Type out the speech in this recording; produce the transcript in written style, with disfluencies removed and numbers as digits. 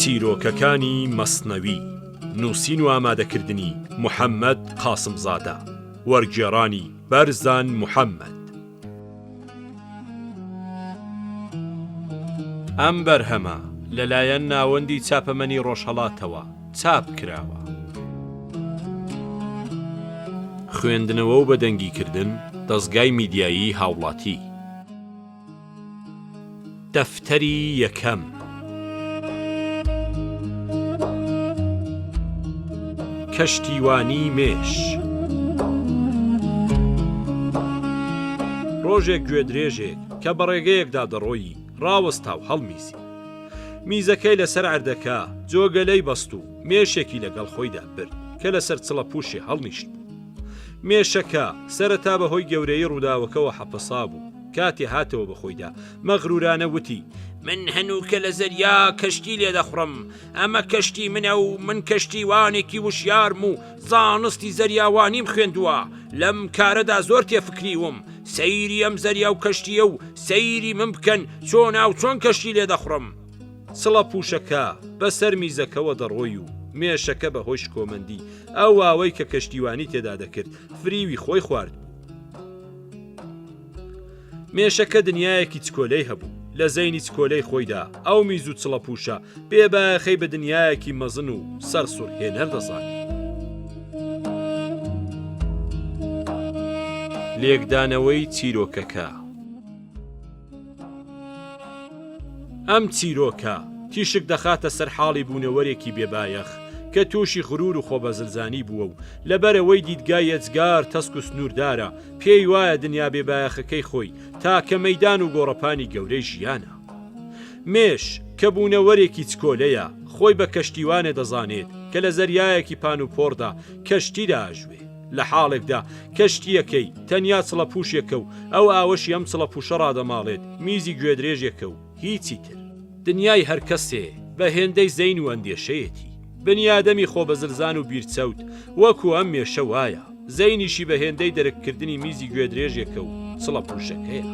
چیرۆکەکانی مەسنەوی نووسین و ئامادەکردنی محەممەد قاسمزادە وەرگێڕانی بەرزان محەممەد. ئەم بەرهەمە لەلایەن ناوەندی چاپەمەنی ڕۆژهەڵاتەوە چاپ کراوە. خوێندنەوە و بەدەنگیکردن دەستگای میدیایی هاوڵاتی. دەفتەری یەکەم. کەشتیوانی مێش. ڕۆژێک گوێدرێژێک کە بە ڕێگەیەکدا دەڕۆیی ڕاوەستا و هەڵمیسی. میزەکەی لەسەر ئەردەکە جۆگەلەی بەست و مێشێکی لەگەڵ خۆیدا برد کە لەسەر چڵە پوشی هەڵنیشت بوو. مێشەکە سەرەتا بەهۆی گەورەی ڕووداوەکەەوە حەپەسا بوو. کاتی هاتەوە بەخۆیدا مەغروورانە وتی: من هەنووکە لە زەریا کەشتی لێ دەخڕم، ئەمە کەشتی منە و من کەشتیوانێکی وشیارم و زانستی زەریاوانیم خوێندووە. لەم کارەدا زۆر تێفکریوم. سەیری ئەم زەریا و کەشتیە و سەیری من بکەن چۆن و چۆن کەشتی لێ دەخڕم. سڵە پوشەکە بەسەر میزەکەەوە دەڕۆی و مێشەکە بەهۆی شکۆمەندی ئەو واوەی کە کەشتیوانی تێدا دەکرد فریوی خۆی خوارد. مێشەکە دنیایەکی چکۆلەی هەبوو. لە زەینی چکۆلەی خۆیدا ئەو میز و چڵە پوشە بێباخەی بە دنیایەکی مەزن و سەر سوورهێنەر دەزانی. لێکدانەوەی چیرۆکەکە. ئەم چیرۆکە تیشک دەخاتە سەر حاڵی بوونەوەرێکی بێبایەخ کە تووشی غرور و خۆبەزلزانی بووە و لەبەرەوەی دیدگای ئەجگار تەسک و سنووردارە پێی وایە دنیا بێبایەخەکەی خۆی تاکە مەیدان و گۆڕەپانی گەورەی ژیانە. مێش کە بوونەوەرێکی چکۆلەیە خۆی بە کەشتیوانێ دەزانێت کە لە زەریایەکی پان و پۆڕدا کەشتیدا ئاژوێ. لە حاڵێکدا کەشتیەکەی تەنیا چڵە پوشێکە و ئەو ئاوەشی ئەم چڵە پوشە ڕادەماڵێت میزی گوێدرێژێکە و هیچی تر. دنیای هەر کەسێ بە هێندەی زەین و ئەندێشەیەتی. بنیادەمی خۆبەزلزان و بیرچەوت وەکو ئەم مێشە وایە. زەینیشی بە هێندەی دەرەککردنی میزی گوێدرێژێکە و چڵە پوشەکەیە.